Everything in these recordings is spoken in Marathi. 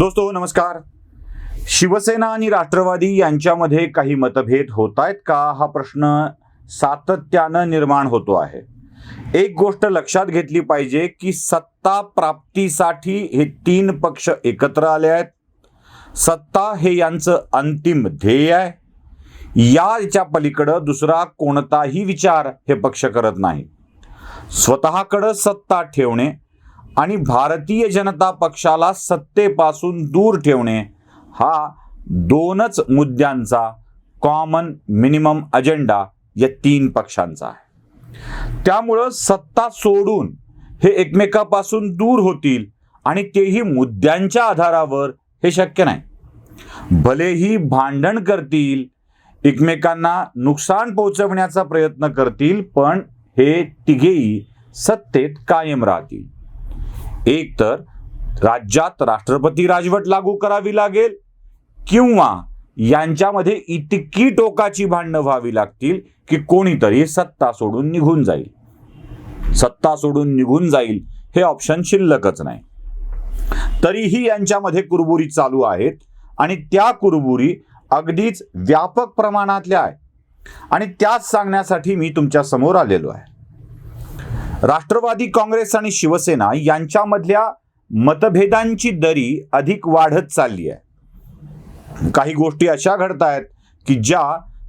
दोस्तो नमस्कार. शिवसेना आणि राष्ट्रवादी यांच्यामध्ये काही मतभेद होत आहेत का हा प्रश्न सातत्यानं निर्माण होतो आहे. एक गोष्ट लक्षात घेतली पाहिजे की सत्ता प्राप्तीसाठी हे तीन पक्ष एकत्र आले आहेत. सत्ता हे यांचं अंतिम ध्येय आहे. याच्या पलीकडं दुसरा कोणताही विचार हे पक्ष करत नाही. स्वतःकडं सत्ता ठेवणे आणि भारतीय जनता पक्षाला सत्तेपासून दूर ठेवणे हा दोनच मुद्द्यांचा कॉमन मिनिमम अजेंडा या तीन पक्षांचा आहे. त्यामुळं सत्ता सोडून हे एकमेकापासून दूर होतील आणि तेही मुद्द्यांच्या आधारावर हे शक्य नाही. भलेही भांडण करतील, एकमेकांना नुकसान पोहोचवण्याचा प्रयत्न करतील, पण हे तिघेही सत्तेत कायम राहतील. एक तर राज्यात राष्ट्रपती राजवट लागू करावी लागेल किंवा यांच्यामध्ये इतकी टोकाची भांडणं व्हावी लागतील की कोणीतरी सत्ता सोडून निघून जाईल. सत्ता सोडून निघून जाईल हे ऑप्शन शिल्लकच नाही. तरीही यांच्यामध्ये कुरबुरी चालू आहेत आणि त्या कुरबुरी अगदीच व्यापक प्रमाणातल्या आहेत आणि त्याच सांगण्यासाठी मी तुमच्या समोर आलेलो आहे. राष्ट्रवादी काँग्रेस आणि शिवसेना यांच्यामधल्या मतभेदांची दरी अधिक वाढत चालली आहे. काही गोष्टी अशा घडत आहेत की ज्या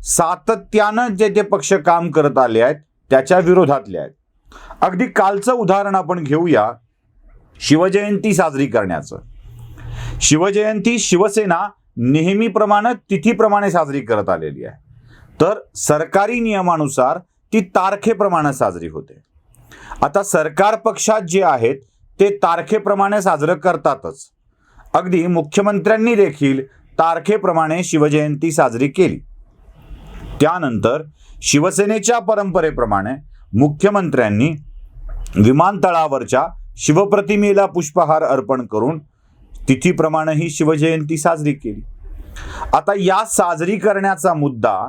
सातत्यानं जे ते पक्ष काम करत आले आहेत त्याच्या विरोधातल्या आहेत. अगदी कालचं उदाहरण आपण घेऊया, शिवजयंती साजरी करण्याचं. शिवजयंती शिवसेना नेहमीप्रमाणे तिथीप्रमाणे साजरी करत आलेली आहे, तर सरकारी नियमानुसार ती तारखेप्रमाणे साजरी होते. आता सरकार पक्षात जे आहेत ते तारखेप्रमाणे साजरं करतातच. अगदी मुख्यमंत्र्यांनी देखील तारखेप्रमाणे शिवजयंती साजरी केली. त्यानंतर शिवसेनेच्या परंपरेप्रमाणे मुख्यमंत्र्यांनी विमानतळावरच्या शिवप्रतिमेला पुष्पहार अर्पण करून तिथीप्रमाणे ही शिवजयंती साजरी केली. आता या साजरी करण्याचा मुद्दा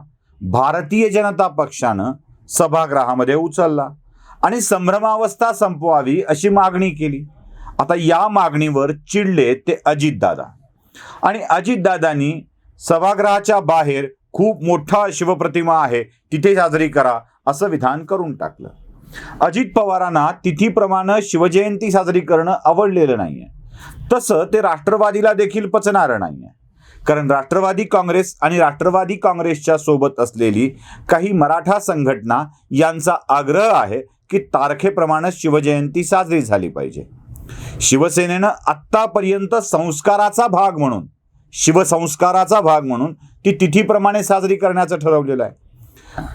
भारतीय जनता पक्षानं सभागृहामध्ये उचलला आणि संभ्रमावस्था संपवावी अशी मागणी केली. आता या मागणीवर चिडले ते अजितदादा आणि अजितदादांनी सभागृहाच्या बाहेर खूप मोठा शिवप्रतिमा आहे तिथे साजरी करा असं विधान करून टाकलं. अजित पवारांना तिथीप्रमाणे शिवजयंती साजरी करणं आवडलेलं नाहीये. तसं ते राष्ट्रवादीला देखील पचणारं नाहीये, कारण राष्ट्रवादी काँग्रेस आणि राष्ट्रवादी काँग्रेसच्या सोबत असलेली काही मराठा संघटना यांचा आग्रह आहे की तारखेप्रमाणे शिवजयंती साजरी झाली पाहिजे. शिवसेनेनं आत्तापर्यंत संस्काराचा भाग म्हणून, शिवसंस्काराचा भाग म्हणून ती तिथीप्रमाणे साजरी करण्याचं ठरवलेलं आहे.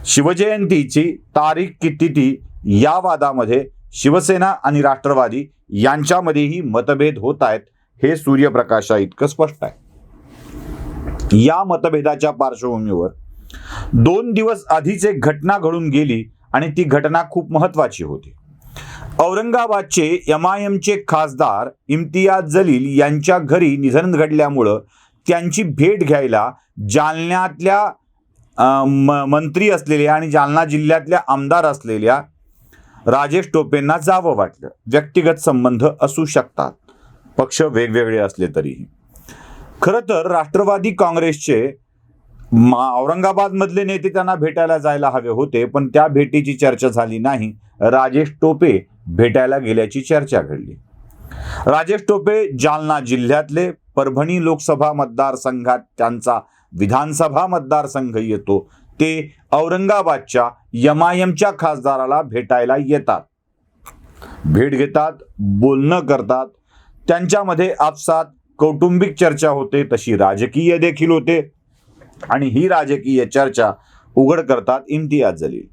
शिवजयंतीची तारीख की तिथी या वादामध्ये शिवसेना आणि राष्ट्रवादी यांच्यामध्येही मतभेद होत आहेत हे सूर्यप्रकाशा इतकं स्पष्ट आहे. या मतभेदाच्या पार्श्वभूमीवर 2 दिवस आधीच एक घटना घडून गेली आणि ती घटना खूप महत्वाची होती. औरंगाबादचे MIMचे खासदार इम्तियाज जलील यांच्या घरी निधन घडल्यामुळं त्यांची भेट घ्यायला जालन्यातल्या मंत्री असलेल्या आणि जालना जिल्ह्यातल्या आमदार असलेल्या राजेश टोपेंना जावं वाटलं. व्यक्तिगत संबंध असू शकतात, पक्ष वेगवेगळे असले तरीही. खरं तर राष्ट्रवादी काँग्रेसचे औरंगाबाद मधले नेते त्यांना भेटायला जायला हवे होते, पण त्या भेटीची चर्चा झाली नाही. राजेश टोपे भेटायला गेल्याची चर्चा घडली. राजेश टोपे जालना जिल्ह्यातले, परभणी लोकसभा मतदारसंघात त्यांचा विधानसभा मतदारसंघ येतो, ते औरंगाबादच्या MIMच्या खासदाराला भेटायला येतात. भेट घेतात, बोलणं करतात. त्यांच्यामध्ये आपसात कौटुंबिक चर्चा होते, तशी राजकीय देखील होते आणि ही राजकीय चर्चा उघड करतात इम्तियाज जलील.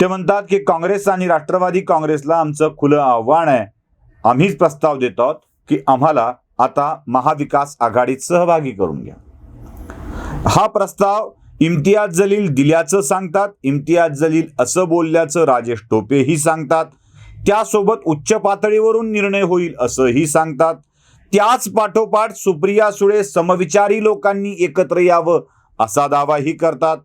ते म्हणतात की काँग्रेस आणि राष्ट्रवादी काँग्रेसला आमचं खुलं आव्हान आहे. आम्हीच प्रस्ताव देत आहोत की आम्हाला आता महाविकास आघाडीत सहभागी करून घ्या. हा प्रस्ताव इम्तियाज जलील दिल्याचं सांगतात. इम्तियाज जलील असं बोलल्याचं राजेश टोपेही सांगतात. त्यासोबत उच्च पातळीवरून निर्णय होईल असंही सांगतात. त्याच पाठोपाठ सुप्रिया सुळे समविचारी लोकांनी एकत्र यावं असा दावाही करतात.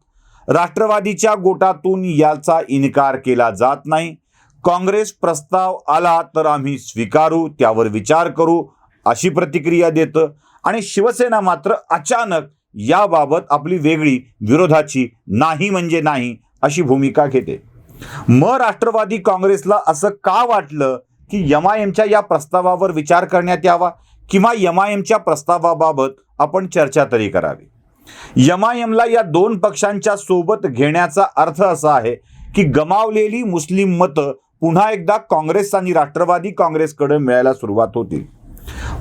राष्ट्रवादीच्या गोटातून याचा इन्कार केला जात नाही. काँग्रेस प्रस्ताव आला तर आम्ही स्वीकारू, त्यावर विचार करू अशी प्रतिक्रिया देतं आणि शिवसेना मात्र अचानक याबाबत आपली वेगळी विरोधाची नाही म्हणजे नाही अशी भूमिका घेते. मग राष्ट्रवादी काँग्रेसला असं का वाटलं की MIMच्या या प्रस्तावावर विचार करण्यात यावा किंवा MIMच्या प्रस्तावाबाबत आपण चर्चा तरी करावी. MIMला या दोन पक्षांच्या सोबत घेण्याचा अर्थ असा आहे की गमावलेली मुस्लिम मतं पुन्हा एकदा काँग्रेस आणि राष्ट्रवादी काँग्रेसकडे मिळायला सुरुवात होतील.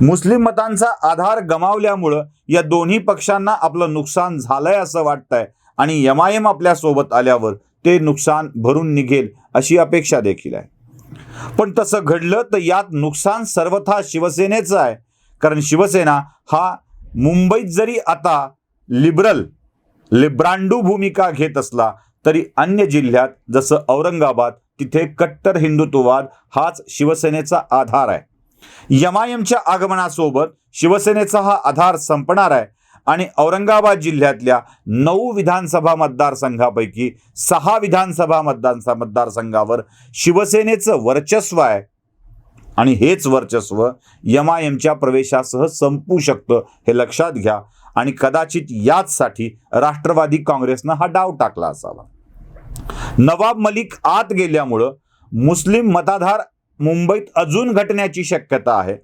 मुस्लिम मतांचा आधार गमावल्यामुळं या दोन्ही पक्षांना आपलं नुकसान झालंय असं वाटतंय आणि MIM आपल्या सोबत आल्यावर ते नुकसान भरून निघेल अशी अपेक्षा देखील आहे. पण तसं घडलं तर यात नुकसान सर्वथा शिवसेनेचं आहे, कारण शिवसेना हा मुंबईत जरी आता लिब्रांडू भूमिका घेत असला तरी अन्य जिल्ह्यात जसं औरंगाबाद तिथे कट्टर हिंदुत्ववाद हाच शिवसेनेचा आधार आहे. MIMच्या आगमनासोबत शिवसेनेचा हा आधार संपणार आहे आणि औरंगाबाद जिल्ह्यातल्या 9 विधानसभा मतदारसंघापैकी 6 विधानसभा मतदारसंघावर शिवसेनेचं वर्चस्व आहे आणि हेच वर्चस्व MIMच्या प्रवेशासह संपू शकतं हे लक्षात घ्या आणि कदाचित याचसाठी राष्ट्रवादी काँग्रेसनं हा डाव टाकला असावा. नवाब मलिक आत गेल्यामुळं मुस्लिम मताधार मुंबईत अजून घटण्याची शक्यता आहे.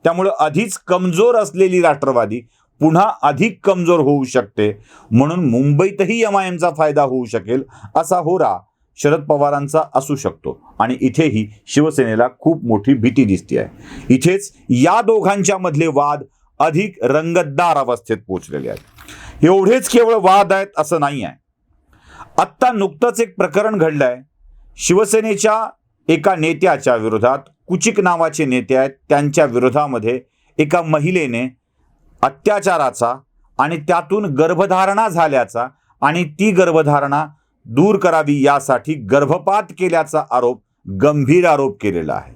त्यामुळं आधीच कमजोर असलेली राष्ट्रवादी पुन्हा अधिक कमजोर होऊ शकते, म्हणून मुंबईतही MIMचा फायदा होऊ शकेल असा होरा शरद पवारांचा असू शकतो आणि इथेही शिवसेनेला खूप मोठी भीती दिसते आहे. इथेच या दोघांच्या मधले वाद अधिक रंगतदार अवस्थेत पोहोचलेले आहेत. एवढेच केवळ वाद आहेत असं नाही आहे. आत्ता नुकतंच एक प्रकरण घडलंय. शिवसेनेच्या एका नेत्याच्या विरोधात, कुचिक नावाचे नेते आहेत, त्यांच्या विरोधामध्ये एका महिलेने अत्याचाराचा आणि त्यातून गर्भधारणा झाल्याचा आणि ती गर्भधारणा दूर करावी यासाठी गर्भपात केल्याचा आरोप, गंभीर आरोप केलेला आहे.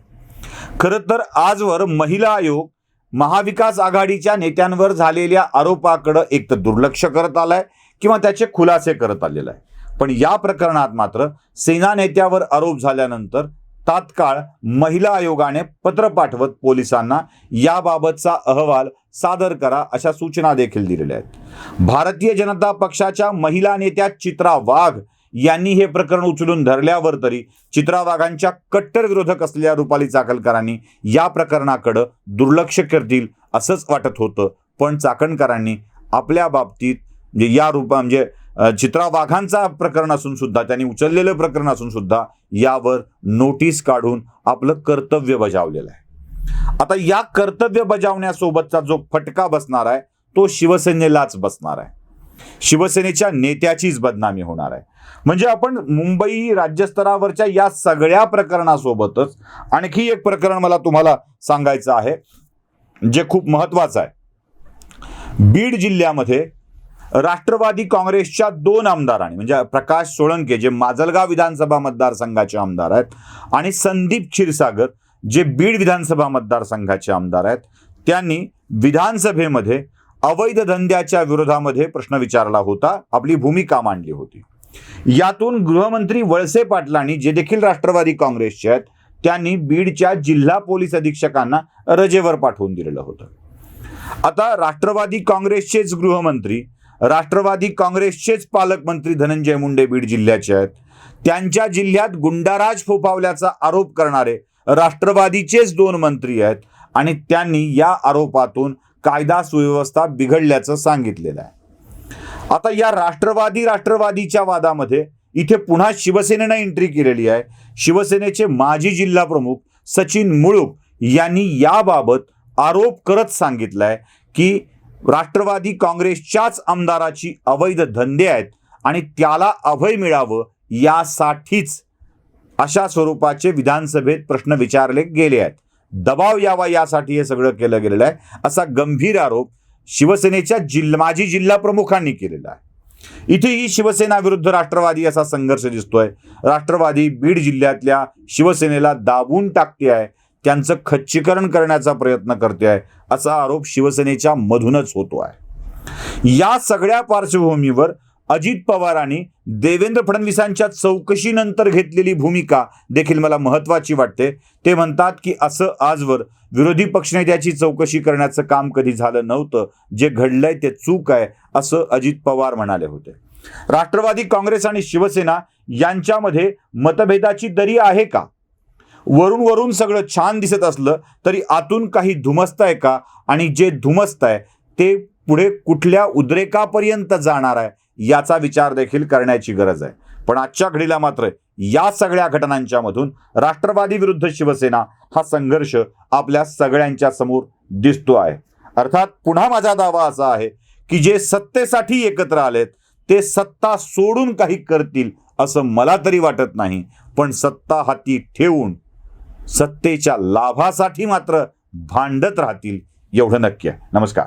खरं तर आजवर महिला आयोग महाविकास आघाडीच्या नेत्यांवर झालेल्या आरोपाकडे एक तर दुर्लक्ष करत आलाय किंवा त्याचे खुलासे करत आलेला आहे. पण या प्रकरणात मात्र सेना नेत्यावर आरोप झाल्यानंतर तात्काळ महिला आयोगाने पत्र पाठवत पोलिसांना याबाबतचा अहवाल सादर करा अशा सूचना देखील दिलेल्या आहेत. भारतीय जनता पक्षाच्या महिला नेत्या चित्रा वाघ यांनी हे प्रकरण उचलून धरल्यावर तरी चित्रा वाघांच्या कट्टर विरोधक असलेल्या रुपाली चाकणकरांनी या प्रकरणाकडे दुर्लक्ष करतील असंच वाटत होतं. पण चाकणकरांनी आपल्या बाबतीत म्हणजे चित्रा वाघांचा प्रकरण असून सुद्धा, त्यांनी उचललेलं प्रकरण असून सुद्धा यावर नोटीस काढून आपलं कर्तव्य बजावलेलं आहे. आता या कर्तव्य बजावण्यासोबतचा जो फटका बसणार आहे तो शिवसेनेलाच बसणार आहे. शिवसेनेच्या नेत्याचीच बदनामी होणार आहे. म्हणजे आपण मुंबई राज्यस्तरावरच्या या सगळ्या प्रकरणासोबतच आणखी एक प्रकरण मला तुम्हाला सांगायचं आहे जे खूप महत्वाचं आहे. बीड जिल्ह्यामध्ये राष्ट्रवादी काँग्रेसच्या 2 आमदारांनी, म्हणजे प्रकाश सोळंके जे माजलगाव विधानसभा मतदारसंघाचे आमदार आहेत आणि संदीप क्षीरसागर जे बीड विधानसभा मतदारसंघाचे आमदार आहेत, त्यांनी विधानसभेमध्ये अवैध धंद्याच्या विरोधामध्ये प्रश्न विचारला होता, आपली भूमिका मांडली होती. यातून गृहमंत्री वळसे पाटलांनी, जे देखील राष्ट्रवादी काँग्रेसचे आहेत, त्यांनी बीडच्या जिल्हा पोलीस अधीक्षकांना रजेवर पाठवून दिलेलं होतं. आता राष्ट्रवादी काँग्रेसचेच गृहमंत्री, राष्ट्रवादी काँग्रेसचेच पालकमंत्री धनंजय मुंडे बीड जिल्ह्याचे आहेत. त्यांच्या जिल्ह्यात गुंडाराज फोफावल्याचा आरोप करणारे राष्ट्रवादीचेच 2 मंत्री आहेत आणि त्यांनी या आरोपातून कायदा सुव्यवस्था बिघडल्याचं सांगितलेलं आहे. आता या राष्ट्रवादीच्या वादामध्ये इथे पुन्हा शिवसेनेनं एंट्री केलेली आहे. शिवसेनेचे माजी जिल्हा प्रमुख सचिन मुळूक यांनी याबाबत आरोप करत सांगितलंय की राष्ट्रवादी काँग्रेसच्याच आमदाराची अवैध धंदे आहेत आणि त्याला अभय मिळावं यासाठीच अशा स्वरूपाचे विधानसभेत प्रश्न विचारले गेले आहेत. दबाव यावा यासाठी हे सगळं केलं गेलेलं आहे असा गंभीर आरोप शिवसेनेच्या माजी जिल्हा प्रमुखांनी केलेला आहे. इथेही शिवसेना विरुद्ध राष्ट्रवादी असा संघर्ष दिसतोय. राष्ट्रवादी बीड जिल्ह्यातल्या शिवसेनेला दाबून टाकते आहे, त्यांचं खच्चीकरण करण्याचा प्रयत्न करते आहे असा आरोप शिवसेनेच्या मधूनच होतो आहे. या सगळ्या पार्श्वभूमीवर अजित पवारांनी देवेंद्र फडणवीसांच्या चौकशीनंतर घेतलेली भूमिका देखील मला महत्त्वाची वाटते. ते म्हणतात की असं आजवर विरोधी पक्षनेत्याची चौकशी करण्याचं काम कधी झालं नव्हतं, जे घडलंय ते चूक आहे असं अजित पवार म्हणाले होते. राष्ट्रवादी काँग्रेस आणि शिवसेना यांच्यामध्ये मतभेदाची दरी आहे का? वरून सगळं छान दिसत असलं तरी आतून काही धुमसतंय का? आणि जे धुमसतंय ते पुढे कुठल्या उद्रेकापर्यंत जाणार आहे याचा विचार देखील करण्याची गरज आहे. पण आजच्या घडीला मात्र या सगळ्या घटनांच्या मधून राष्ट्रवादी विरुद्ध शिवसेना हा संघर्ष आपल्या सगळ्यांच्या समोर दिसतो आहे. अर्थात पुन्हा माझा दावा असा आहे की जे सत्तेसाठी एकत्र आलेत ते सत्ता सोडून काही करतील असं मला तरी वाटत नाही, पण सत्ता हाती ठेवून सत्तेच्या लाभासाठी मात्र भांडत राहतील एवढं नक्की आहे. नमस्कार.